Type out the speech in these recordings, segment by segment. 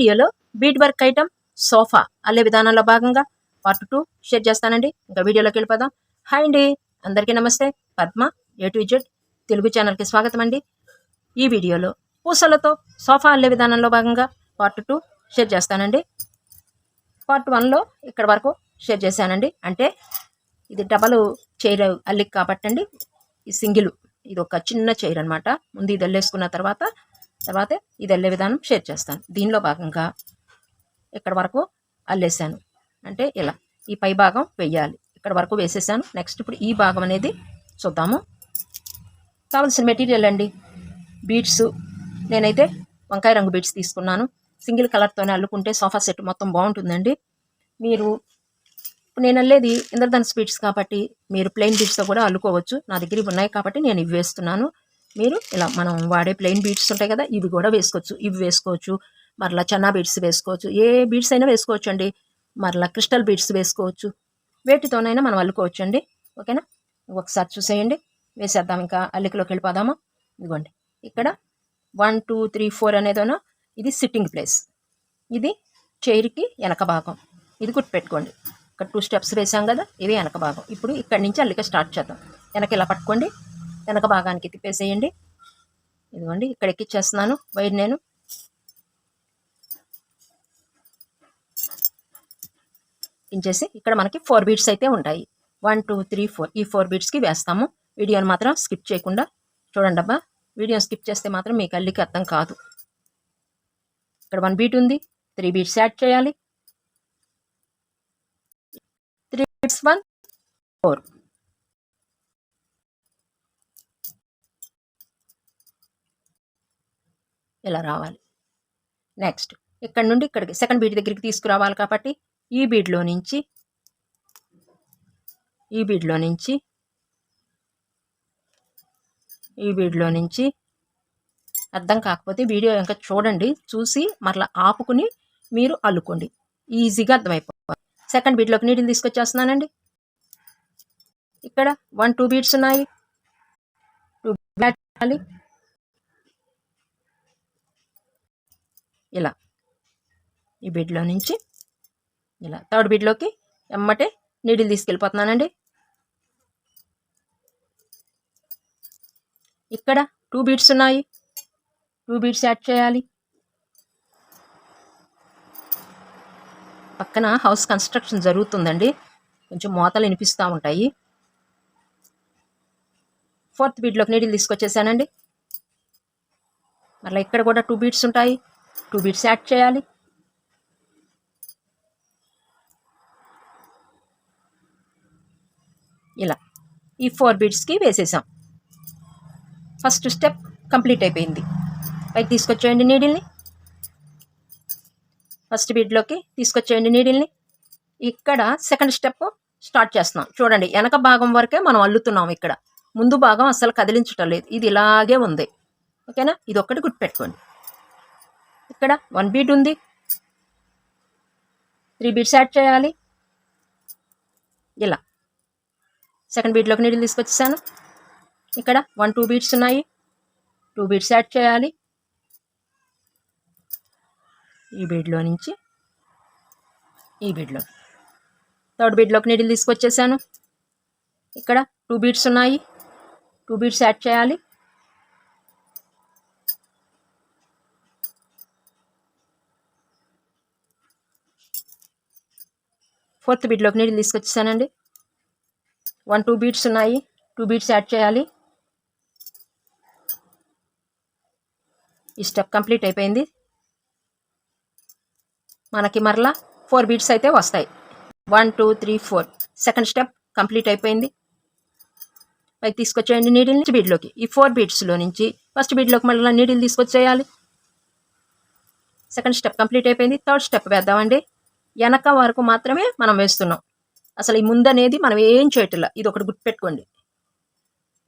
వీడియోలో bead work item sofa అల్లే విధానంలో భాగంగా పార్ట్ 2 షేర్ చేస్తానండి. ఇంకా వీడియోలోకి వెళ్ళిపోదాం. హాయ్ అండి, అందరికీ నమస్తే. Padma A to Z Telugu ఛానల్కి స్వాగతం అండి. ఈ వీడియోలో పూసలతో సోఫా అల్లే విధానంలో భాగంగా పార్ట్ 2 షేర్ చేస్తానండి. పార్ట్ 1లో ఇక్కడ వరకు షేర్ చేశానండి. అంటే ఇది డబల్ చైర్ అల్లికి కాబట్టి అండి, ఈ సింగిల్ ఇది ఒక చిన్న చైర్ అనమాట. ముందు ఇది అల్లేసుకున్న తర్వాత ఇది అల్లే విధానం షేర్ చేస్తాను. దీనిలో భాగంగా ఇక్కడ వరకు అల్లేసాను. అంటే ఇలా ఈ పై భాగం వెయ్యాలి. ఇక్కడ వరకు వేసేసాను. నెక్స్ట్ ఇప్పుడు ఈ భాగం అనేది చూద్దాము. కావాల్సిన మెటీరియల్ అండి, బీడ్స్. నేనైతే వంకాయ రంగు బీడ్స్ తీసుకున్నాను. సింగిల్ కలర్తోనే అల్లుకుంటే సోఫా సెట్ మొత్తం బాగుంటుందండి. మీరు నేను అల్లేది ఇంద్రధనుస్ బీడ్స్ కాబట్టి మీరు ప్లెయిన్ బీడ్స్తో కూడా అల్లుకోవచ్చు. నా దగ్గర ఇవి ఉన్నాయి కాబట్టి నేను ఇవి వేస్తున్నాను. మీరు ఇలా మనం వాడే ప్లెయిన్ బీడ్స్ ఉంటాయి కదా, ఇవి కూడా వేసుకోవచ్చు. ఇవి వేసుకోవచ్చు, మరలా చన్నా బీడ్స్ వేసుకోవచ్చు. ఏ బీడ్స్ అయినా వేసుకోవచ్చు అండి. మరలా క్రిస్టల్ బీడ్స్ వేసుకోవచ్చు. వేటితోనైనా మనం అల్లుకోవచ్చు అండి. ఓకేనా, ఒకసారి చూసేయండి. వేసేద్దాం. ఇంకా అల్లికలోకి వెళ్ళిపోదామా. ఇదిగోండి, ఇక్కడ 1 2 3 4 అనేదోనో ఇది సిట్టింగ్ ప్లేస్. ఇది చైర్కి వెనక భాగం. ఇది గుర్తుపెట్టుకోండి. ఇక్కడ 2 స్టెప్స్ వేసాం కదా, ఇది వెనక భాగం. ఇప్పుడు ఇక్కడి నుంచి అల్లిక స్టార్ట్ చేద్దాం. వెనక ఇలా పట్టుకోండి, వెనక భాగానికి తిప్పేసేయండి. ఇదిగోండి, ఇక్కడ ఎక్కిచ్చేస్తున్నాను వైర్. నేను ఇంచేసి ఇక్కడ మనకి 4 బీడ్స్ అయితే ఉంటాయి. 1 2 3 4 ఈ 4 బీడ్స్కి వేస్తాము. వీడియోని మాత్రం స్కిప్ చేయకుండా చూడండి అబ్బా. వీడియోని స్కిప్ చేస్తే మాత్రం మీకు అల్లికి అర్థం కాదు. ఇక్కడ 1 బీట్ ఉంది, 3 బీడ్స్ యాడ్ చేయాలి. 3 బీడ్స్ 1 4 ఇలా రావాలి. నెక్స్ట్ ఇక్కడ నుండి ఇక్కడికి సెకండ్ బీడ్ దగ్గరికి తీసుకురావాలి కాబట్టి ఈ బీడ్లో నుంచి అర్థం కాకపోతే వీడియో ఇంకా చూడండి. చూసి మరలా ఆపుకుని మీరు అల్లుకోండి, ఈజీగా అర్థమైపోతుంది. సెకండ్ బీడ్లోకి నీటిని తీసుకొచ్చేస్తున్నానండి. ఇక్కడ 1 2 బీడ్స్ ఉన్నాయి. 2 బీడ్స్ ఇలా ఈ బీడ్లో నుంచి ఇలా థర్డ్ బీడ్లోకి ఎమ్మటే నీడిల్ తీసుకెళ్ళిపోతున్నానండి. ఇక్కడ 2 బీడ్స్ ఉన్నాయి. 2 బీడ్స్ యాడ్ చేయాలి. పక్కన హౌస్ కన్స్ట్రక్షన్ జరుగుతుందండి, కొంచెం మోతలు వినిపిస్తూ ఉంటాయి. ఫోర్త్ బీడ్లోకి నీడిల్ తీసుకొచ్చేసానండి. మళ్ళీ ఇక్కడ కూడా 2 బీడ్స్ ఉంటాయి. 2 బీడ్స్ యాడ్ చేయాలి. ఇలా ఈ 4 బీడ్స్కి వేసేసాం. ఫస్ట్ స్టెప్ కంప్లీట్ అయిపోయింది. పైకి తీసుకొచ్చేయండి నీడిల్ని. ఫస్ట్ బీడ్లోకి తీసుకొచ్చేయండి నీడిల్ని. ఇక్కడ సెకండ్ స్టెప్ స్టార్ట్ చేస్తున్నాం. చూడండి, వెనక భాగం వరకే మనం అల్లుతున్నాం. ఇక్కడ ముందు భాగం అసలు కదిలించటం లేదు, ఇది ఇలాగే ఉంది. ఓకేనా, ఇది ఒక్కటి గుర్తుపెట్టుకోండి. ఇక్కడ 1 బీడ్ ఉంది, 3 బీడ్స్ యాడ్ చేయాలి. ఇలా సెకండ్ బీడ్లోకి నీడిల్ తీసుకొచ్చేసాను. ఇక్కడ 1 2 బీడ్స్ ఉన్నాయి. 2 బీడ్స్ యాడ్ చేయాలి. ఈ బీడ్లో నుంచి ఈ బీడ్లో థర్డ్ బీడ్లోకి నీడిల్ తీసుకొచ్చేసాను. ఇక్కడ 2 బీడ్స్ ఉన్నాయి. 2 బీడ్స్ యాడ్ చేయాలి. ఫోర్త్ బీడ్లోకి నీడిల్ తీసుకొచ్చేసానండి. 1 2 బీడ్స్ ఉన్నాయి. 2 బీడ్స్ యాడ్ చేయాలి. ఈ స్టెప్ కంప్లీట్ అయిపోయింది. మనకి మరలా 4 బీడ్స్ అయితే వస్తాయి. 1 2 3 4 సెకండ్ స్టెప్ కంప్లీట్ అయిపోయింది. పైకి తీసుకొచ్చేయండి నీడిల్ని బీడ్లోకి. ఈ 4 బీడ్స్లో నుంచి ఫస్ట్ బీడ్లోకి మళ్ళీ నీడిల్ తీసుకొచ్చేయాలి. సెకండ్ స్టెప్ కంప్లీట్ అయిపోయింది. థర్డ్ స్టెప్ వేద్దామండి. వెనక వరకు మాత్రమే మనం వేస్తున్నాం. అసలు ఈ ముందు అనేది మనం ఏం చేయట్లా, ఇది ఒకటి గుర్తుపెట్టుకోండి.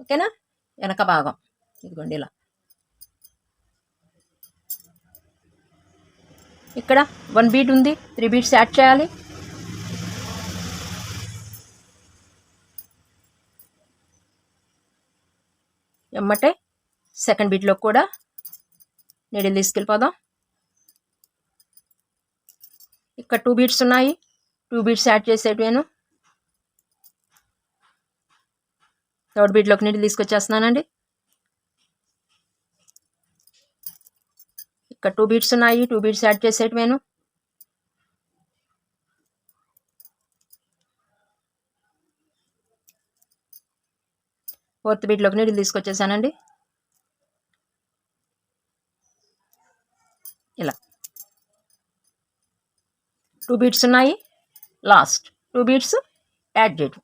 ఓకేనా, వెనక భాగం ఇదిగోండి ఇలా. ఇక్కడ 1 బీడ్ ఉంది, 3 బీడ్స్ యాడ్ చేయాలి. ఎమ్మటే సెకండ్ బీడ్లో కూడా నీడిల్ తీసుకెళ్ళిపోదాం. ఇక్కడ 2 బీడ్స్ ఉన్నాయి. 2 బీడ్స్ యాడ్ చేసేటివేను. థర్డ్ బీడ్లోకి నీళ్ళు తీసుకొచ్చేస్తున్నానండి. ఇక్కడ 2 బీడ్స్ ఉన్నాయి. 2 బీడ్స్ యాడ్ చేసేటివేను. ఫోర్త్ బీడ్లోకి నీళ్ళు తీసుకొచ్చేసానండి. ఇలా 2 బీడ్స్ ఉన్నాయి. లాస్ట్ 2 బీడ్స్ యాడ్ చేయడం.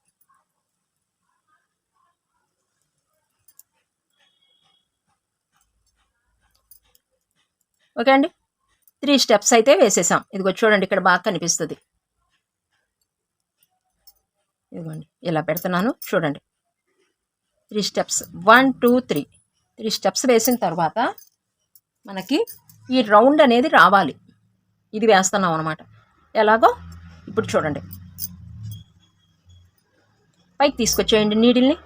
ఓకే అండి, 3 స్టెప్స్ అయితే వేసేసాం. ఇదిగో చూడండి, ఇక్కడ బాగా కనిపిస్తుంది. ఇదిగోండి ఇలా పెడుతున్నాను చూడండి. 3 స్టెప్స్ 1 2 3 3 స్టెప్స్ వేసిన తర్వాత మనకి ఈ రౌండ్ అనేది రావాలి. ఇది వేస్తున్నాం అనమాట. ఎలాగో ఇప్పుడు చూడండి, పైకి తీసుకొచ్చేయండి నీడిల్ని.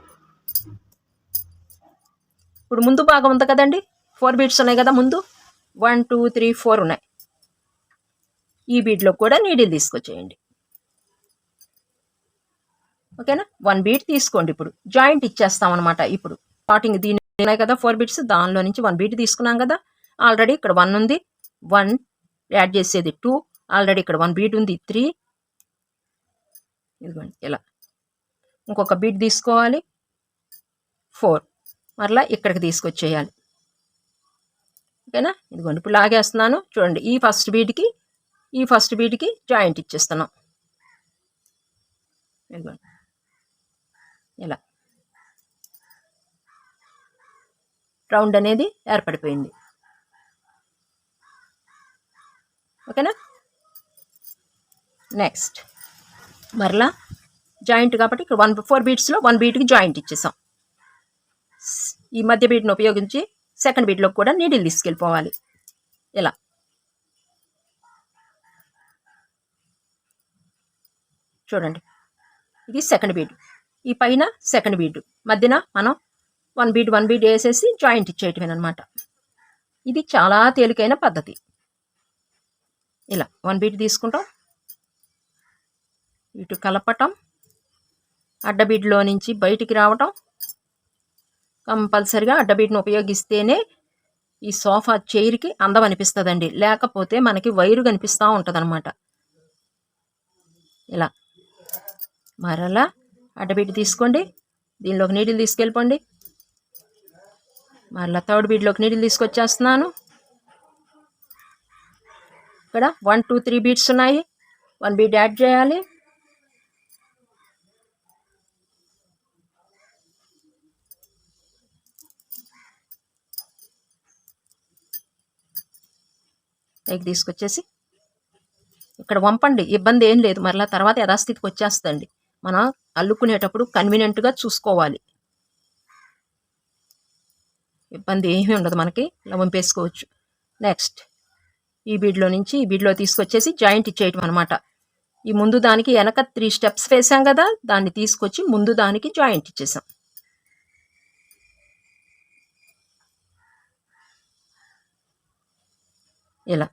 ఇప్పుడు ముందు భాగం ఉంది కదండి, 4 బీడ్స్ ఉన్నాయి కదా ముందు, 1 2 3 4 ఉన్నాయి. ఈ బీడ్లో కూడా నీడిల్ తీసుకొచ్చేయండి. ఓకేనా, 1 బీడ్ తీసుకోండి. ఇప్పుడు జాయింట్ ఇచ్చేస్తాం అనమాట. ఇప్పుడు స్టార్టింగ్ దీని ఉన్నాయి కదా 4 బీడ్స్, దానిలో నుంచి 1 బీడ్ తీసుకున్నాం కదా. ఆల్రెడీ ఇక్కడ 1 ఉంది, 1 యాడ్ చేసేది 2, ఆల్రెడీ ఇక్కడ 1 బీడ్ ఉంది 3. ఇదిగోండి ఇలా ఇంకొక బీడ్ తీసుకోవాలి 4, మరలా ఇక్కడికి తీసుకొచ్చేయాలి. ఓకేనా, ఇదిగోండి ఇప్పుడు లాగేస్తున్నాను చూడండి. ఈ ఫస్ట్ బీడ్కి జాయింట్ ఇచ్చేస్తున్నాం. ఇదిగోండి ఇలా రౌండ్ అనేది ఏర్పడిపోయింది. ఓకేనా, నెక్స్ట్ మరలా జాయింట్ కాబట్టి ఇక్కడ 4 బీడ్స్లో 1 బీడ్కి జాయింట్ ఇచ్చేసాం. ఈ మధ్య బీడ్ని ఉపయోగించి సెకండ్ బీడ్లో కూడా నీడిల్ తీసుకెళ్ళిపోవాలి. ఇలా చూడండి, ఇది సెకండ్ బీడ్, ఈ పైన సెకండ్ బీడ్, మధ్యన మనం 1 బీడ్ వేసేసి జాయింట్ ఇచ్చేయటమేనమాట. ఇది చాలా తేలికైన పద్ధతి. ఇలా 1 బీడ్ తీసుకుంటాం, ఇటు కలపటం, అడ్డబీడ్లో నుంచి బయటికి రావటం. కంపల్సరిగా అడ్డబీడ్ని ఉపయోగిస్తేనే ఈ సోఫా చైర్కి అందం అనిపిస్తుందండి, లేకపోతే మనకి వైరు కనిపిస్తూ ఉంటుంది అనమాట. ఇలా మరలా అడ్డబీడ్ తీసుకోండి, దీనిలోకి నీడిల్ తీసుకెళ్ళిపోండి. మరలా థర్డ్ బీడ్లోకి నీడిల్ తీసుకొచ్చేస్తున్నాను. ఇక్కడ 1 2 3 బీడ్స్ ఉన్నాయి, 1 బీడ్ యాడ్ చేయాలి. పైకి తీసుకొచ్చేసి ఇక్కడ వంపండి, ఇబ్బంది ఏం లేదు. మరలా తర్వాత యథాస్థితికి వచ్చేస్తుంది. మనం అల్లుకునేటప్పుడు కన్వీనియంట్గా చూసుకోవాలి, ఇబ్బంది ఏమీ ఉండదు మనకి, ఇలా వంపేసుకోవచ్చు. నెక్స్ట్ ఈ బీడ్లో నుంచి ఈ బీడ్లో తీసుకొచ్చేసి జాయింట్ ఇచ్చేయటం అనమాట. ఈ ముందు దానికి వెనక 3 స్టెప్స్ వేసాం కదా, దాన్ని తీసుకొచ్చి ముందు దానికి జాయింట్ ఇచ్చేసాం. ఇలా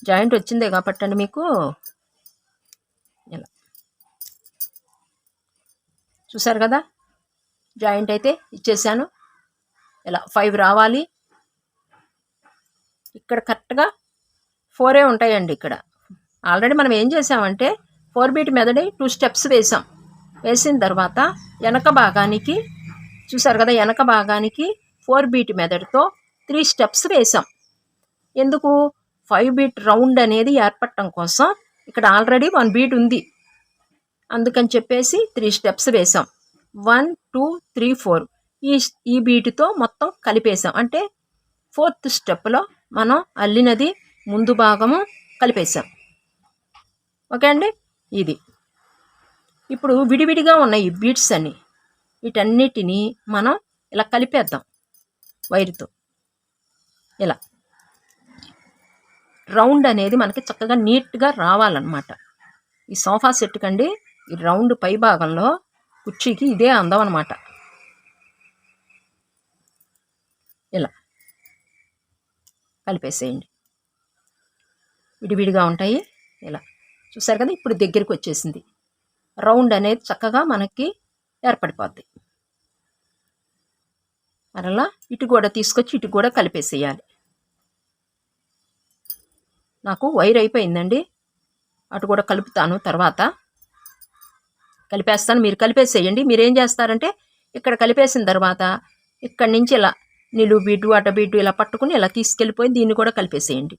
జాయింట్ వచ్చిందే కాబట్టండి మీకు. ఇలా చూసారు కదా, జాయింట్ అయితే ఇచ్చేసాను. ఇలా 5 రావాలి. ఇక్కడ కరెక్ట్గా 4 ఉంటాయండి. ఇక్కడ ఆల్రెడీ మనం ఏం చేసామంటే 4 బీట్ మెదడి 2 స్టెప్స్ వేసాం. వేసిన తర్వాత వెనక భాగానికి చూసారు కదా, వెనక భాగానికి 4 బీట్ మెదడుతో 3 స్టెప్స్ వేసాం. ఎందుకు? 5 బీట్ రౌండ్ అనేది ఏర్పడటం కోసం. ఇక్కడ ఆల్రెడీ 1 బీట్ ఉంది, అందుకని చెప్పేసి 3 స్టెప్స్ వేసాం. 1 2 3 4 ఈ బీటుతో మొత్తం కలిపేసాం. అంటే 4th స్టెప్లో మనం అల్లినది ముందు భాగము కలిపేసాం. ఓకే అండి, ఇది ఇప్పుడు విడివిడిగా ఉన్న ఈ బీట్స్ అన్ని, వీటన్నిటినీ మనం ఇలా కలిపేద్దాం వైరుతో. ఇలా రౌండ్ అనేది మనకి చక్కగా నీట్గా రావాలన్నమాట. ఈ సోఫా సెట్ కండి ఈ రౌండ్ పై భాగంలో కుర్చీకి ఇదే అందం అన్నమాట. ఇలా కలిపేసేయండి, విడివిడిగా ఉంటాయి. ఇలా చూసారు కదా, ఇప్పుడు దగ్గరికి వచ్చేసింది. రౌండ్ అనేది చక్కగా మనకి ఏర్పడిపోద్ది. మరలా ఇటు కూడా తీసుకొచ్చి ఇటు కూడా కలిపేసేయాలి. నాకు వైర్ అయిపోయిందండి, అటు కూడా కలుపుతాను, తర్వాత కలిపేస్తాను. మీరు కలిపేసేయండి. మీరు ఏం చేస్తారంటే ఇక్కడ కలిపేసిన తర్వాత ఇక్కడి నుంచి ఇలా నిలువు బీటు అట బీటు ఇలా పట్టుకుని ఇలా తీసుకెళ్ళిపోయి దీన్ని కూడా కలిపేసేయండి.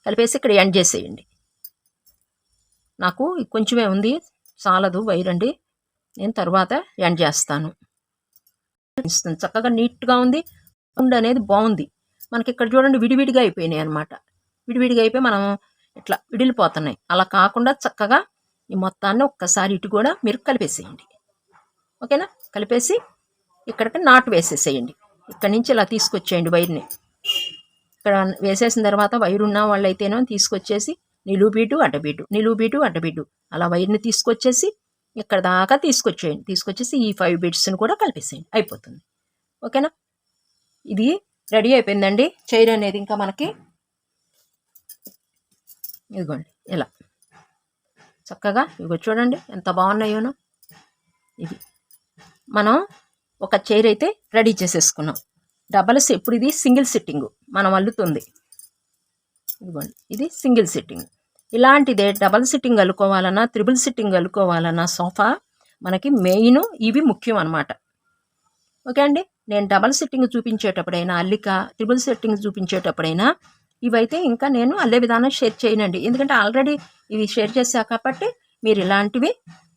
కలిపేసి ఇక్కడ ఎండ్ చేసేయండి. నాకు కొంచెమే ఉంది, చాలదు వైర్ అండి, నేను తర్వాత ఎండ్ చేస్తాను. చక్కగా నీట్గా ఉంది. రౌండ్ అనేది బాగుంది. మనకి ఇక్కడ చూడండి విడివిడిగా అయిపోయినాయి అనమాట. విడివిడిగా అయిపోయి మనం ఇట్లా విడిలిపోతున్నాయి. అలా కాకుండా చక్కగా ఈ మొత్తాన్ని ఒక్కసారి ఇటు కూడా మీరు కలిపేసేయండి. ఓకేనా? కలిపేసి ఇక్కడికి నాటు వేసేసేయండి. ఇక్కడి నుంచి ఇలా తీసుకొచ్చేయండి వైర్ని. ఇక్కడ వేసేసిన తర్వాత వైర్ ఉన్న వాళ్ళైతేనో తీసుకొచ్చేసి నిలువు బీటు అడ్డబీటు నిలువు బీటు అడ్డబీటు అలా వైర్ని తీసుకొచ్చేసి ఇక్కడ దాకా తీసుకొచ్చేయండి. తీసుకొచ్చేసి ఈ 5 బీట్స్ని కూడా కలిపేసేయండి, అయిపోతుంది. ఓకేనా? ఇది రెడీ అయిపోయిందండి. చైర్ అనేది ఇంకా మనకి ఇదిగోండి ఇలా చక్కగా ఇదిగో చూడండి ఎంత బాగున్నాయోనో. ఇది మనం ఒక చైర్ అయితే రెడీ చేసేసుకున్నాం. డబల్స్ ఇప్పుడు ఇది సింగిల్ సిట్టింగు మనం అల్లుతుంది. ఇదిగోండి ఇది సింగిల్ సిట్టింగ్. ఇలాంటిదే డబల్ సిట్టింగ్ అల్లుకోవాలన్నా త్రిబుల్ సిట్టింగ్ అల్లుకోవాలన్నా సోఫా మనకి మెయిన్ ఇవి ముఖ్యం అనమాట. ఓకే అండి, నేను డబల్ సిట్టింగ్ చూపించేటప్పుడైనా అల్లిక, త్రిబుల్ సిట్టింగ్ చూపించేటప్పుడైనా ఇవైతే ఇంకా నేను అల్లే విధానం షేర్ చేయనండి. ఎందుకంటే ఆల్రెడీ ఇవి షేర్ చేశా కాబట్టి మీరు ఇలాంటివి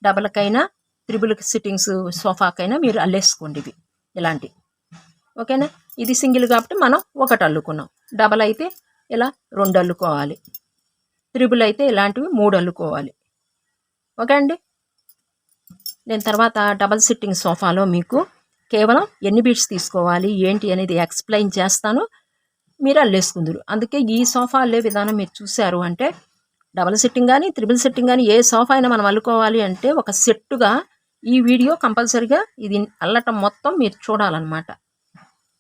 డబల్కైనా త్రిబుల్ సిట్టింగ్స్ సోఫాకైనా మీరు అల్లేసుకోండి ఇవి ఇలాంటివి. ఓకేనా? ఇది సింగిల్ కాబట్టి మనం ఒకటి అల్లుకున్నాం. డబల్ అయితే ఇలా 2 అల్లుకోవాలి. త్రిబుల్ అయితే ఇలాంటివి 3 అల్లుకోవాలి. ఓకే అండి, నేను తర్వాత డబల్ సిట్టింగ్ సోఫాలో మీకు కేవలం ఎన్ని బీట్స్ తీసుకోవాలి ఏంటి అనేది ఎక్స్ప్లెయిన్ చేస్తాను, మీరు అల్లేసుకుందరు. అందుకే ఈ సోఫా అల్లే విధానం మీరు చూశారు అంటే డబల్ సిట్టింగ్ కానీ త్రిబుల్ సిట్టింగ్ కానీ ఏ సోఫా అయినా మనం అల్లుకోవాలి అంటే ఒక సెట్టుగా ఈ వీడియో కంపల్సరీగా ఇది అల్లటం మొత్తం మీరు చూడాలన్నమాట.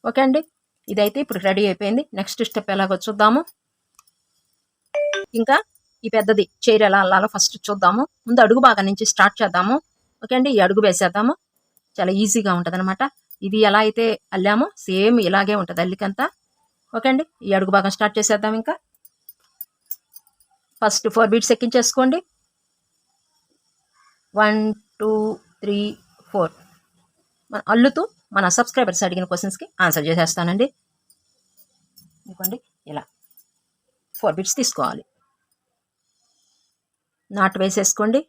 ఓకే అండి, ఇదైతే ఇప్పుడు రెడీ అయిపోయింది. నెక్స్ట్ స్టెప్ ఎలాగో చూద్దాము. ఇంకా ఈ పెద్దది చైర్ ఎలా అల్లాలో ఫస్ట్ చూద్దాము. ముందు అడుగు భాగం నుంచి స్టార్ట్ చేద్దాము. ఓకే అండి, ఈ అడుగు వేసేద్దాము. చాలా ఈజీగా ఉంటుంది అనమాట. ఇది ఎలా అయితే అల్లామో సేమ్ ఇలాగే ఉంటుంది అల్లికంతా. ఓకే అండి, ఈ అడుగు భాగం స్టార్ట్ చేసేద్దాం. ఇంకా ఫస్ట్ 4 బీట్స్ ఎక్కించేసుకోండి. 1 2 3 4 మన అల్లుతూ మన సబ్స్క్రైబర్స్ అడిగిన క్వశ్చన్స్కి ఆన్సర్ చేసేస్తానండి. ఇదిగోండి ఇలా 4 బీట్స్ తీసుకోవాలి. నాటు వేసేసుకోండి.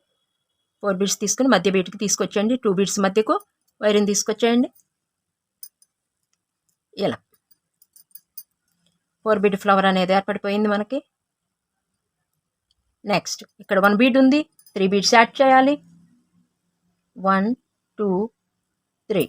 4 బీట్స్ తీసుకుని మధ్య బీట్కి తీసుకొచ్చేయండి. 2 బీట్స్ మధ్యకు వైర్ని తీసుకొచ్చేయండి. ఇలా 4 బీట్ ఫ్లవర్ అనేది ఏర్పడిపోయింది మనకి. నెక్స్ట్ ఇక్కడ 1 బీట్ ఉంది, 3 బీట్స్ యాడ్ చేయాలి. 1 2 3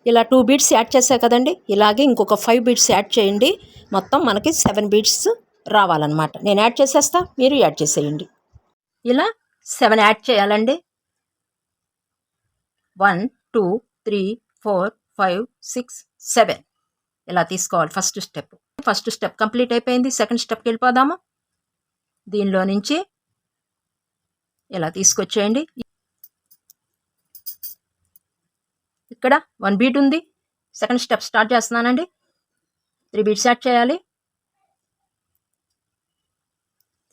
ఇలా 2 బీట్స్ యాడ్ చేసా కదండి. ఇలాగే ఇంకొక 5 బీట్స్ యాడ్ చేయండి. మొత్తం మనకి 7 బీట్స్ రావాలన్నమాట. నేను యాడ్ చేసేస్తా, మీరు యాడ్ చేసేయండి. ఇలా 7 యాడ్ చేయాలండి. 1 2 3 4 5 6 7 ఇలా తీసుకోవాలి. ఫస్ట్ స్టెప్ కంప్లీట్ అయిపోయింది. సెకండ్ స్టెప్కి వెళ్ళిపోదాము. దీనిలో నుంచి ఇలా తీసుకొచ్చేయండి. ఇక్కడ 1 బీట్ ఉంది. సెకండ్ స్టెప్ స్టార్ట్ చేస్తున్నానండి. 3 బీట్స్ యాడ్ చేయాలి.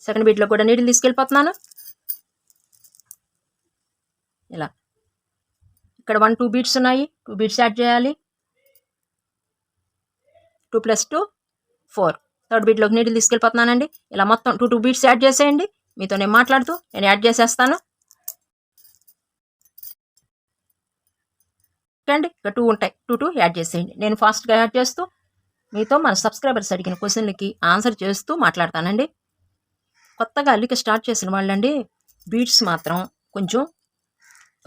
సెకండ్ బీట్లో కూడా నీడిల్ తీసుకెళ్ళిపోతున్నాను. ఇలా ఇక్కడ 1 2 బీట్స్ ఉన్నాయి. 2 బీట్స్ యాడ్ చేయాలి. 2 + 2 4 థర్డ్ బీట్లోకి నీడిల్ తీసుకెళ్ళిపోతున్నానండి. ఇలా మొత్తం 2 బీట్స్ యాడ్ చేసేయండి. మీతో నేను మాట్లాడుతూ నేను యాడ్ చేసేస్తాను. అండి ఇక 2 ఉంటాయి. 2 యాడ్ చేసేయండి. నేను ఫాస్ట్గా యాడ్ చేస్తూ మీతో మన సబ్స్క్రైబర్స్ అడిగిన క్వశ్చన్లకి ఆన్సర్ చేస్తూ మాట్లాడతానండి. కొత్తగా అల్లిక స్టార్ట్ చేసిన వాళ్ళండి బీట్స్ మాత్రం కొంచెం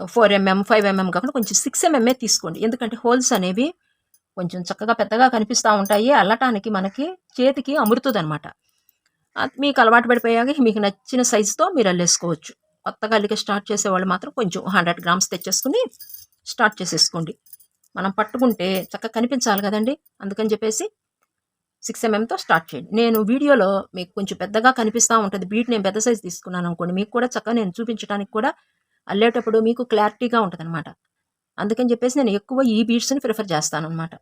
4mm 5mm కాకుండా కొంచెం 6mm తీసుకోండి. ఎందుకంటే హోల్స్ అనేవి కొంచెం చక్కగా పెద్దగా కనిపిస్తూ ఉంటాయి. అల్లటానికి మనకి చేతికి అమరుతుంది అనమాట. మీకు అలవాటు పడిపోయాక మీకు నచ్చిన సైజుతో మీరు అల్లేసుకోవచ్చు. కొత్తగా అల్లిక స్టార్ట్ చేసేవాళ్ళు మాత్రం కొంచెం 100 గ్రామ్స్ తెచ్చేసుకుని స్టార్ట్ చేసేసుకోండి. మనం పట్టుకుంటే చక్కగా కనిపించాలి కదండి. అందుకని చెప్పేసి 6 ఎంఎంతో స్టార్ట్ చేయండి. నేను వీడియోలో మీకు కొంచెం పెద్దగా కనిపిస్తూ ఉంటుంది. బీట్ నేను పెద్ద సైజ్ తీసుకున్నాను అనుకోండి, మీకు కూడా చక్కగా నేను చూపించడానికి కూడా అల్లేటప్పుడు మీకు క్లారిటీగా ఉంటుందన్నమాట. అందుకని చెప్పేసి నేను ఎక్కువ ఈ బీట్స్ని ప్రిఫర్ చేస్తానన్నమాట.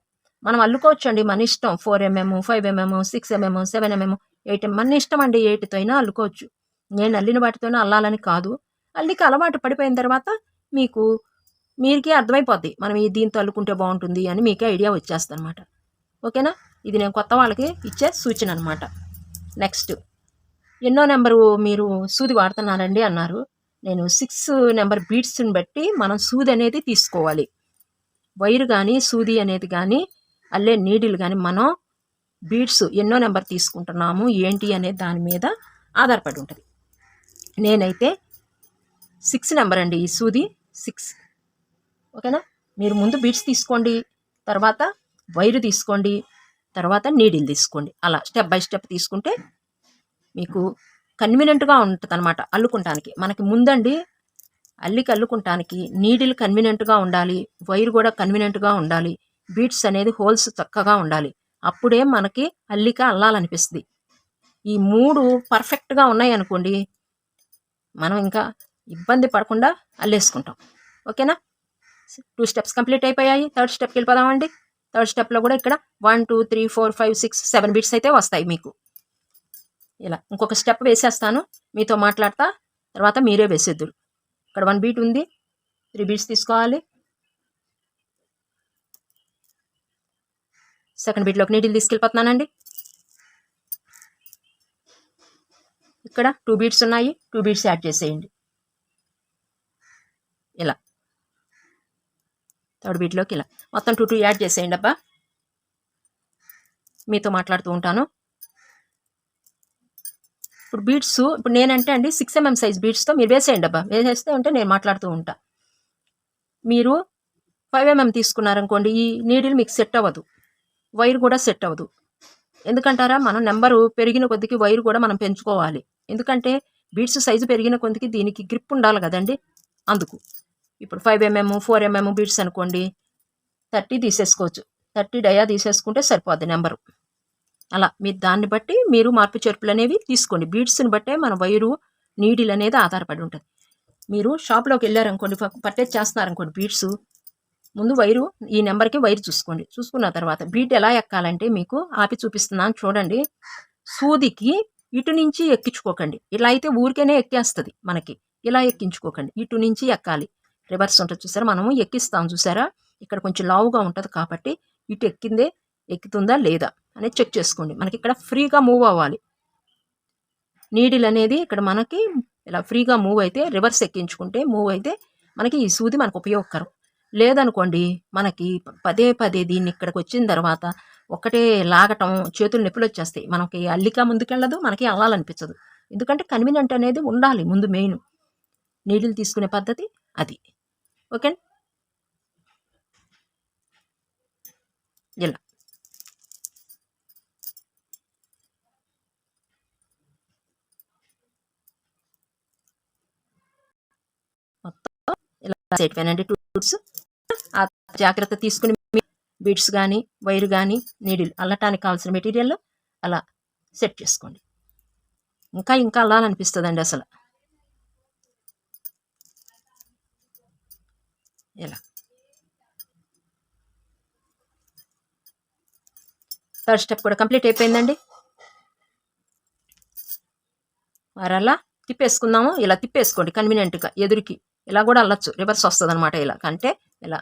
మనం అల్లుకోవచ్చండి మన ఇష్టం. 4 MM, 5 MM, 6 MM, 7 MM, 8 MM మన ఇష్టం అండి. 8తో అయినా అల్లుకోవచ్చు. నేను అల్లిన వాటితోనే అల్లాలని కాదు. అల్లికి అలవాటు పడిపోయిన తర్వాత మీకే అర్థమైపోద్ది. మనం దీంతో అల్లుకుంటే బాగుంటుంది అని మీకే ఐడియా వచ్చేస్తుంది అనమాట. ఓకేనా? ఇది నేను కొత్త వాళ్ళకి ఇచ్చే సూచన అనమాట. నెక్స్ట్, ఎన్నో నెంబరు మీరు సూది వాడుతున్నారండి అన్నారు. నేను 6 నెంబర్ బీట్స్ని బట్టి మనం సూది అనేది తీసుకోవాలి. వైరు కానీ సూది అనేది కానీ అల్లే నీడిల్ కానీ మనం బీట్స్ ఎన్నో నెంబర్ తీసుకుంటున్నాము ఏంటి అనే దాని మీద ఆధారపడి ఉంటుంది. నేనైతే 6 నెంబర్ అండి ఈ సూది 6. ఓకేనా? మీరు ముందు బీట్స్ తీసుకోండి, తర్వాత వైరు తీసుకోండి, తర్వాత నీడిల్ తీసుకోండి. అలా స్టెప్ బై స్టెప్ తీసుకుంటే మీకు కన్వీనియంట్గా ఉంటుంది అనమాట అల్లుకుంటానికి. మనకి ముందండి అల్లుకుంటానికి నీడిల్ కన్వీనియంట్గా ఉండాలి, వైరు కూడా కన్వీనియంట్గా ఉండాలి, బీట్స్ అనేది హోల్స్ చక్కగా ఉండాలి. అప్పుడే మనకి అల్లాలనిపిస్తుంది. ఈ 3 పర్ఫెక్ట్గా ఉన్నాయి అనుకోండి, మనం ఇంకా ఇబ్బంది పడకుండా అల్లేసుకుంటాం. ఓకేనా? 2 స్టెప్స్ కంప్లీట్ అయిపోయాయి. థర్డ్ స్టెప్కి వెళ్ళిపోదామండి. థర్డ్ స్టెప్లో కూడా ఇక్కడ 1 2 3 4 5 6 7 బీట్స్ అయితే వస్తాయి మీకు. ఇలా ఇంకొక స్టెప్ వేసేస్తాను, మీతో మాట్లాడతా, తర్వాత మీరే వేసేద్దురు. ఇక్కడ 1 బీట్ ఉంది, 3 బీట్స్ తీసుకోవాలి. సెకండ్ బీట్లోకి నీడిల్ తీసుకెళ్ళిపోతున్నానండి. ఇక్కడ 2 బీట్స్ ఉన్నాయి, 2 బీట్స్ యాడ్ చేసేయండి. ఇలా థర్డ్ బీట్లోకి ఇలా మొత్తం 2 2 యాడ్ చేసేయండి అబ్బా. మీతో మాట్లాడుతూ ఉంటాను. ఇప్పుడు బీట్స్ నేనంటే అండి 6 ఎంఎం సైజ్ బీట్స్తో మీరు వేసేయండి అబ్బా. వేసేస్తే అంటే నేను మాట్లాడుతూ ఉంటా. మీరు 5 ఎంఎం తీసుకున్నారనుకోండి, ఈ నీడిల్ మీకు సెట్ అవ్వదు, వైర్ కూడా సెట్ అవ్వదు. ఎందుకంటారా? మనం నెంబరు పెరిగిన కొద్దికి వైర్ కూడా మనం పెంచుకోవాలి. ఎందుకంటే బీట్స్ సైజు పెరిగిన కొద్దికి దీనికి గ్రిప్ ఉండాలి కదండి. అందుకు ఇప్పుడు 5 ఎంఎం 4 ఎంఎం బీట్స్ అనుకోండి, 30 తీసేసుకోవచ్చు. 30 డయా తీసేసుకుంటే సరిపోద్ది నెంబరు. అలా మీరు దాన్ని బట్టి మీరు మార్పు చేర్పులు అనేవి తీసుకోండి. బీట్స్ని బట్టే మన వైరు నీడిల్ అనేది ఆధారపడి ఉంటుంది. మీరు షాప్లోకి వెళ్ళారనుకోండి, పర్చేజ్ చేస్తున్నారనుకోండి బీట్స్, ముందు వైరు ఈ నెంబర్కి వైరు చూసుకోండి. చూసుకున్న తర్వాత బీట్ ఎలా ఎక్కాలంటే మీకు ఆపి చూపిస్తున్నాను చూడండి. సూదికి ఇటు నుంచి ఎక్కించుకోకండి. ఇలా అయితే ఊరికేనే ఎక్కేస్తుంది మనకి. ఇలా ఎక్కించుకోకండి, ఇటు నుంచి ఎక్కాలి. రివర్స్ ఉంటుంది చూసారా, మనము ఎక్కిస్తాం చూసారా, ఇక్కడ కొంచెం లావుగా ఉంటుంది కాబట్టి ఇటు ఎక్కుతుందా లేదా అనేది చెక్ చేసుకోండి. మనకి ఇక్కడ ఫ్రీగా మూవ్ అవ్వాలి. నీడిల్ అనేది ఇక్కడ మనకి ఇలా ఫ్రీగా మూవ్ అయితే, రివర్స్ ఎక్కించుకుంటే మూవ్ అయితే మనకి ఈ సూది మనకు ఉపయోగకరం. లేదనుకోండి మనకి పదే పదే దీన్ని ఇక్కడికి వచ్చిన తర్వాత ఒకటే లాగటం, చేతులు నొప్పులు వచ్చేస్తాయి. మనకి అల్లిక ముందుకెళ్ళదు, మనకి అల్లాలనిపించదు. ఎందుకంటే కన్వీనియంట్ అనేది ఉండాలి ముందు. మెయిన్ నీడిల్ తీసుకునే పద్ధతి అది. ఓకే, ఇలా మొత్తం ఇలా సెట్వేనండి 2 బీట్స్. ఆ జాగ్రత్త తీసుకుని బీట్స్ కానీ వైర్ కానీ నీడిల్ అల్లటానికి కావాల్సిన మెటీరియల్ అలా సెట్ చేసుకోండి. ఇంకా అల్లాలనిపిస్తుందండి అసలు. ఇలా థర్డ్ స్టెప్ కూడా కంప్లీట్ అయిపోయిందండి. మరలా తిప్పేసుకుందాము. ఇలా తిప్పేసుకోండి కన్వీనియంట్గా, ఎదురుకి ఇలా కూడా అల్లచ్చు. రివర్స్ వస్తుంది అనమాట. ఇలా కంటే ఇలా.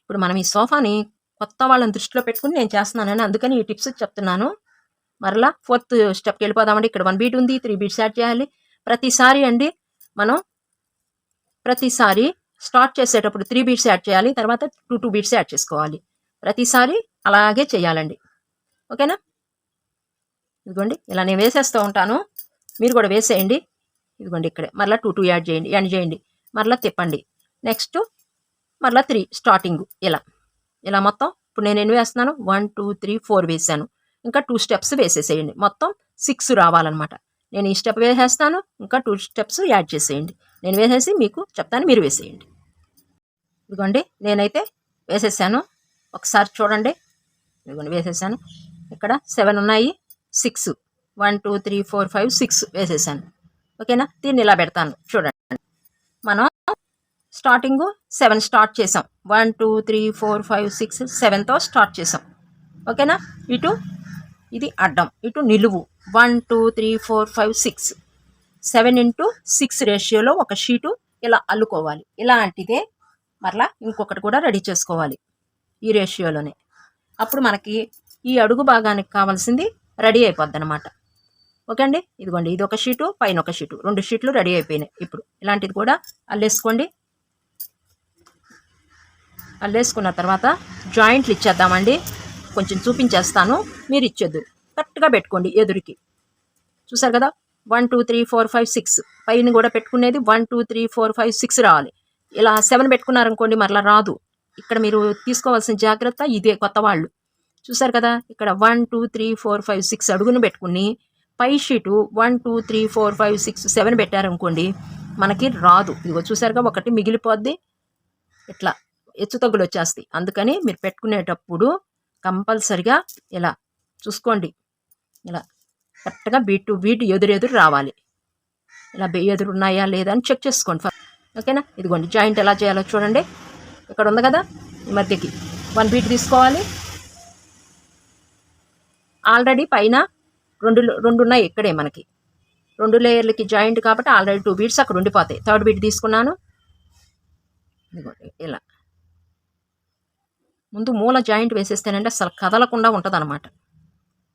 ఇప్పుడు మనం ఈ సోఫాని కొత్త వాళ్ళని దృష్టిలో పెట్టుకుని నేను చేస్తున్నానని అందుకని ఈ టిప్స్ చెప్తున్నాను. మరలా ఫోర్త్ స్టెప్కి వెళ్ళిపోదామండి. ఇక్కడ 1 బీట్ ఉంది, 3 బీట్స్ యాడ్ చేయాలి. ప్రతిసారి స్టార్ట్ చేసేటప్పుడు 3 బీట్స్ యాడ్ చేయాలి, తర్వాత 2 బీట్స్ యాడ్ చేసుకోవాలి. ప్రతిసారి అలాగే చేయాలండి. ఓకేనా? ఇదిగోండి ఇలా నేను వేసేస్తూ ఉంటాను, మీరు కూడా వేసేయండి. ఇదిగోండి ఇక్కడే మరలా 2 యాడ్ చేయండి, ఎండ్ చేయండి, మరలా తిప్పండి. నెక్స్ట్ మరలా 3 స్టార్టింగ్. ఇలా మొత్తం ఇప్పుడు నేను ఎన్ని వేస్తున్నాను? 1 2 3 4 వేసాను. ఇంకా 2 స్టెప్స్ వేసేసేయండి. మొత్తం 6 రావాలన్నమాట. నేను ఈ స్టెప్ వేసేస్తాను, ఇంకా 2 స్టెప్స్ యాడ్ చేసేయండి. నేను వేసేసి మీకు చెప్తాను, మీరు వేసేయండి. ఇదిగోండి నేనైతే వేసేసాను. ఒకసారి చూడండి. ఇదిగోండి వేసేసాను. ఇక్కడ 7 ఉన్నాయి. 6 1 2 3 4 5 6 వేసేసాను. ఓకేనా. దీన్ని ఇలా పెడతాను చూడండి. మనం స్టార్టింగ్ 7 స్టార్ట్ చేసాం. 1 2 3 4 5 6 7తో స్టార్ట్ చేసాం. ఓకేనా. ఇటు ఇది అడ్డం, ఇటు నిలువు. 1 2 3 4 5 6 7 into 6 రేషియోలో ఒక షీటు ఇలా అల్లుకోవాలి. ఇలాంటిదే మరలా ఇంకొకటి కూడా రెడీ చేసుకోవాలి ఈ రేషియోలోనే. అప్పుడు మనకి ఈ అడుగు భాగానికి కావాల్సింది రెడీ అయిపోద్ది అనమాట. ఓకే అండి. ఇదిగోండి ఇది ఒక షీటు, పైన ఒక షీటు, 2 షీట్లు రెడీ అయిపోయినాయి. ఇప్పుడు ఇలాంటిది కూడా అల్లేసుకోండి. అల్లేసుకున్న తర్వాత జాయింట్లు ఇచ్చేద్దామండి. కొంచెం చూపించేస్తాను, మీరు ఇచ్చేద్దు. కరెక్ట్గా పెట్టుకోండి ఎదురికి. చూసారు కదా, 1 2 3 4 5 6 పైన కూడా పెట్టుకునేది 1 2 3 4 5 6 రావాలి. ఇలా 7 పెట్టుకున్నారనుకోండి మరలా రాదు. ఇక్కడ మీరు తీసుకోవాల్సిన జాగ్రత్త ఇదే. కొత్త వాళ్ళు చూసారు కదా, ఇక్కడ 1 2 3 4 5 6 అడుగును పెట్టుకుని పై షీటు 1 2 3 4 5 6 7 పెట్టారనుకోండి మనకి రాదు. ఇదిగో చూసారుగా, ఒకటి మిగిలిపోద్ది, ఇట్లా హెచ్చు తగ్గులు వచ్చేస్తాయి. అందుకని మీరు పెట్టుకునేటప్పుడు కంపల్సరిగా ఇలా చూసుకోండి. ఇలా కరెక్ట్గా బీట్ టు బీట్ ఎదురు రావాలి. ఇలా ఎదురు ఉన్నాయా లేదా అని చెక్ చేసుకోండి. ఓకేనా. ఇదిగోండి జాయింట్ ఎలా చేయాలో చూడండి. ఇక్కడ ఉంది కదా, ఈ మధ్యకి 1 బీట్ తీసుకోవాలి. ఆల్రెడీ పైన రెండు ఉన్నాయి ఇక్కడే మనకి 2 లేయర్లకి జాయింట్ కాబట్టి ఆల్రెడీ 2 బీట్స్ అక్కడ ఉండిపోతాయి. 3rd బీట్ తీసుకున్నాను. ఇదిగోండి ఇలా ముందు మూల జాయింట్ వేసేస్తేనంటే అసలు కదలకుండా ఉంటుంది అనమాట,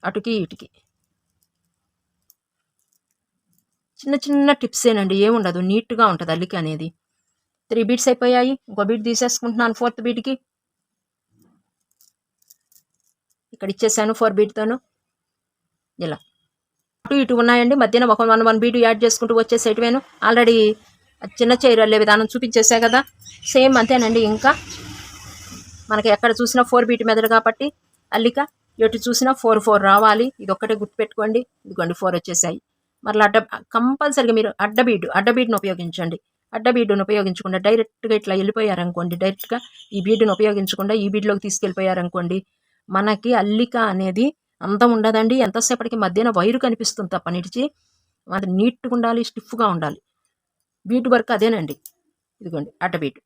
అటుకి ఇటుకి. చిన్న చిన్న టిప్సేనండి, ఏముండదు, నీట్గా ఉంటుంది అల్లిక అనేది. 3 బీట్స్ అయిపోయాయి. ఇంకో బీట్ తీసేసుకుంటున్నాను 4th బీట్కి. ఇక్కడ ఇచ్చేసాను 4 బీట్తోను. ఇలా అటు ఇటు ఉన్నాయండి, మధ్యన ఒక 1 బీట్ యాడ్ చేసుకుంటూ వచ్చేసేటివేను. ఆల్రెడీ చిన్న చైర్ అల్లే విధానం చూపించేసా కదా, సేమ్ అంతేనండి. ఇంకా మనకి ఎక్కడ చూసినా 4 బీట్ మెదడు కాబట్టి అల్లిక ఎటు చూసినా 4 4 రావాలి. ఇది ఒక్కటే గుర్తుపెట్టుకోండి. ఇదిగోండి 4 వచ్చేసాయి. మరలా కంపల్సరిగా మీరు అడ్డబీడ్ను ఉపయోగించండి. అడ్డబీడ్ను ఉపయోగించకుండా డైరెక్ట్గా ఇట్లా వెళ్ళిపోయారనుకోండి, డైరెక్ట్గా ఈ బీడ్ను ఉపయోగించకుండా ఈ బీడ్లోకి తీసుకెళ్ళిపోయారనుకోండి మనకి అల్లిక అనేది అందం ఉండదండి. ఎంతసేపటికి మధ్యన వైరు కనిపిస్తుంది తప్ప నిడిచి అది నీట్గా ఉండాలి, స్టిఫ్గా ఉండాలి. బీట్ వర్క్ అదేనండి. ఇదిగోండి అడ్డబీడ్,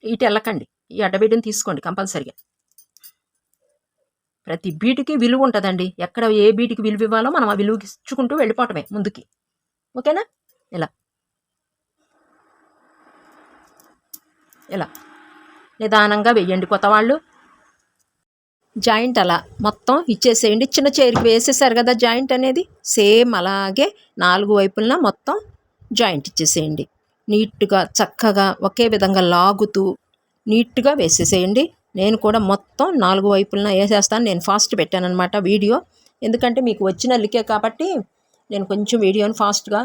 ఇటు వెళ్ళకండి, ఈ అడ్డబీడ్ని తీసుకోండి కంపల్సరిగా. ప్రతి బీటుకి విలువ ఉంటుందండి. ఎక్కడ ఏ బీటుకి విలువ ఇవ్వాలో మనం ఆ విలువకి ఇచ్చుకుంటూ వెళ్ళిపోవటమే ముందుకి. ఓకేనా. ఇలా ఇలా నిదానంగా వెయ్యండి కొత్త వాళ్ళు. జాయింట్ అలా మొత్తం ఇచ్చేసేయండి. చిన్న చైర్కి వేసేసారు కదా జాయింట్ అనేది, సేమ్ అలాగే 4 వైపులన మొత్తం జాయింట్ ఇచ్చేసేయండి. నీట్గా చక్కగా ఒకే విధంగా లాగుతూ నీట్గా వేసేసేయండి. నేను కూడా మొత్తం 4 వైపులన వేసేస్తాను. నేను ఫాస్ట్ పెట్టాను అనమాట వీడియో, ఎందుకంటే మీకు వచ్చిన లికే కాబట్టి నేను కొంచెం వీడియోని ఫాస్ట్గా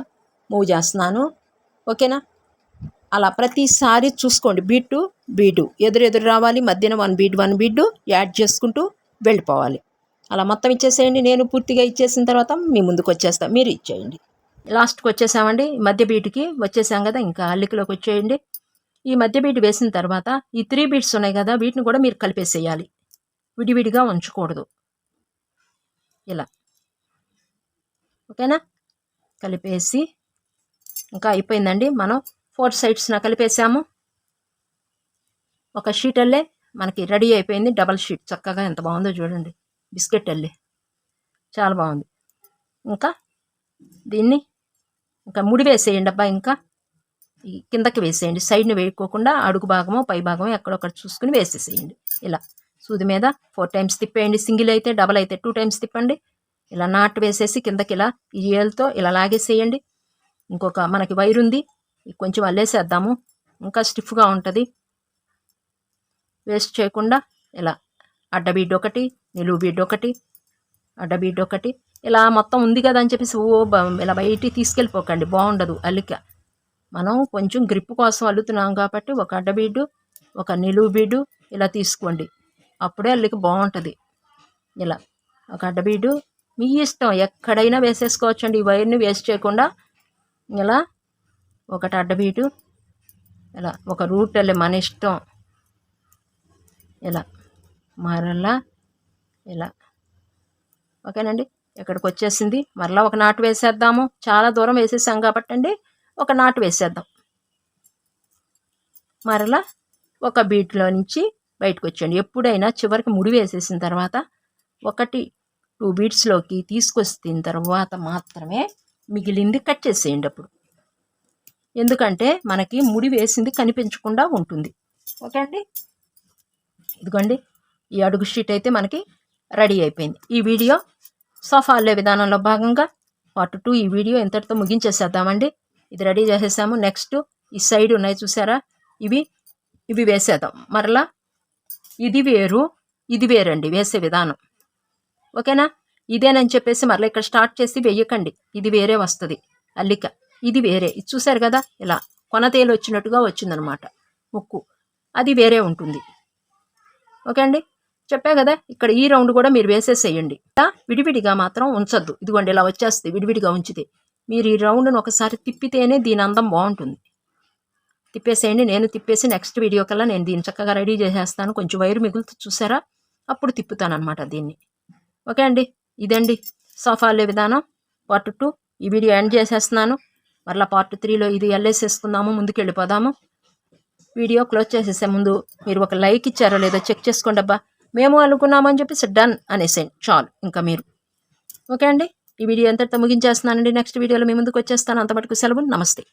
మూవ్ చేస్తున్నాను. ఓకేనా. అలా ప్రతిసారి చూసుకోండి, బీట్ టు బీటు ఎదురు రావాలి. మధ్యన 1 బీట్ యాడ్ చేసుకుంటూ వెళ్ళిపోవాలి. అలా మొత్తం ఇచ్చేసేయండి. నేను పూర్తిగా ఇచ్చేసిన తర్వాత మీ ముందుకు వచ్చేస్తాను, మీరు ఇచ్చేయండి. లాస్ట్కి వచ్చేసామండి, మధ్య బీటుకి వచ్చేసాం కదా, ఇంకా అల్లికలోకి వచ్చేయండి. ఈ మధ్య బీట్ వేసిన తర్వాత ఈ 3 బీట్స్ ఉన్నాయి కదా, వీటిని కూడా మీరు కలిపేసేయాలి, విడివిడిగా ఉంచకూడదు. ఇలా ఓకేనా. కలిపేసి ఇంకా అయిపోయిందండి. మనం 4 సైడ్స్న కలిపేసాము. ఒక షీట్ అల్లే మనకి రెడీ అయిపోయింది. డబల్ షీట్ చక్కగా ఎంత బాగుందో చూడండి, బిస్కెట్ అల్లే చాలా బాగుంది. ఇంకా దీన్ని ఇంకా ముడి వేసేయండి అబ్బా. ఇంకా ఈ కిందకి వేసేయండి, సైడ్ని వేయకోకుండా అడుగు భాగమో పై భాగమో ఎక్కడొక్కడ చూసుకుని వేసేసేయండి. ఇలా సూది మీద 4 టైమ్స్ తిప్పేయండి. సింగిల్ అయితే, డబల్ అయితే 2 టైమ్స్ తిప్పండి. ఇలా నాట్ వేసేసి కిందకి ఇలా ఈ ఏలుతో ఇలా లాగేసేయండి. ఇంకొక మనకి వైర్ ఉంది, కొంచెం అల్లేసేద్దాము, ఇంకా స్టిఫ్గా ఉంటుంది. వేస్ట్ చేయకుండా ఇలా అడ్డబీడ్ ఒకటి, నిలువు బీడ్ ఒకటి, అడ్డబీడ్ ఒకటి, ఇలా మొత్తం ఉంది కదా అని చెప్పేసి ఇలా బయటికి తీసుకెళ్ళిపోకండి, బాగుండదు అల్లిక. మనం కొంచెం గ్రిప్ కోసం అల్లుతున్నాం కాబట్టి ఒక అడ్డబీడు, ఒక నిలువు బీడు ఇలా తీసుకోండి, అప్పుడే అల్లిక బాగుంటుంది. ఇలా ఒక అడ్డబీడు మీ ఇష్టం, ఎక్కడైనా వేసేసుకోవచ్చండి. ఈ వైర్ని వేస్ట్ చేయకుండా ఇలా ఒకటి అడ్డబీటు, ఇలా ఒక రూట్ వెళ్ళి మన ఇష్టం. ఇలా మరలా ఇలా. ఓకేనండి, ఇక్కడికి వచ్చేసింది. మరలా ఒక నాటు వేసేద్దాము. చాలా దూరం వేసేసాం కాబట్టి అండి ఒక నాటు వేసేద్దాం. మరలా ఒక బీట్లో నుంచి బయటకు వచ్చేయండి. ఎప్పుడైనా చివరికి ముడి వేసేసిన తర్వాత 1-2 బీట్స్లోకి తీసుకొచ్చిన తర్వాత మాత్రమే మిగిలింది కట్ చేసేయండి. అప్పుడు ఎందుకంటే మనకి ముడి వేసింది కనిపించకుండా ఉంటుంది. ఓకే అండి, ఇదిగోండి ఈ అడుగు షీట్ అయితే మనకి రెడీ అయిపోయింది. ఈ వీడియో సోఫా అల్లే విధానంలో భాగంగా పార్ట్ 2 ఈ వీడియో ఇంతటితో ముగించేసేద్దామండి. ఇది రెడీ చేసేసాము. నెక్స్ట్ ఈ సైడ్ ఉన్నాయి చూసారా, ఇవి వేసేద్దాం. మరలా ఇది వేరు ఇది వేరండి వేసే విధానం. ఓకేనా, ఇదేనని చెప్పేసి మరలా ఇక్కడ స్టార్ట్ చేసి వెయ్యకండి. ఇది వేరే వస్తుంది అల్లిక, ఇది వేరే. ఇది చూసారు కదా, ఇలా కొనతేలు వచ్చినట్టుగా వచ్చిందనమాట ముక్కు, అది వేరే ఉంటుంది. ఓకే అండి, చెప్పా కదా. ఇక్కడ ఈ రౌండ్ కూడా మీరు వేసేసేయండి. విడివిడిగా మాత్రం ఉంచొద్దు. ఇదిగోండి ఇలా వచ్చేస్తుంది. విడివిడిగా ఉంచితే మీరు ఈ రౌండ్ను ఒకసారి తిప్పితేనే దీని అందం బాగుంటుంది. తిప్పేసేయండి. నేను తిప్పేసి నెక్స్ట్ వీడియో కల్లా నేను దీన్ని చక్కగా రెడీ చేసేస్తాను. కొంచెం వైరు మిగులుతుంది చూసారా, అప్పుడు తిప్పుతాను అనమాట దీన్ని. ఓకే అండి, ఇదండి సోఫా అల్లే విధానం పార్ట్ 2. ఈ వీడియో ఎండ్ చేసేస్తున్నాను. మరలా పార్ట్ 3లో ఇది ఎల్లేసేసుకుందాము, ముందుకు వెళ్ళిపోదాము. వీడియో క్లోజ్ చేసేసే ముందు మీరు ఒక లైక్ ఇచ్చారో లేదో చెక్ చేసుకోండి. అబ్బా మేము అనుకున్నామని చెప్పేసి డన్ అనేసేయండి చాలు ఇంకా మీరు. ఓకే అండి, ఈ వీడియో ఎంతటితో ముగించేస్తున్నానండి. నెక్స్ట్ వీడియోలో మీ ముందుకు వచ్చేస్తాను. అంతమటుకు సెలవు. నమస్తే.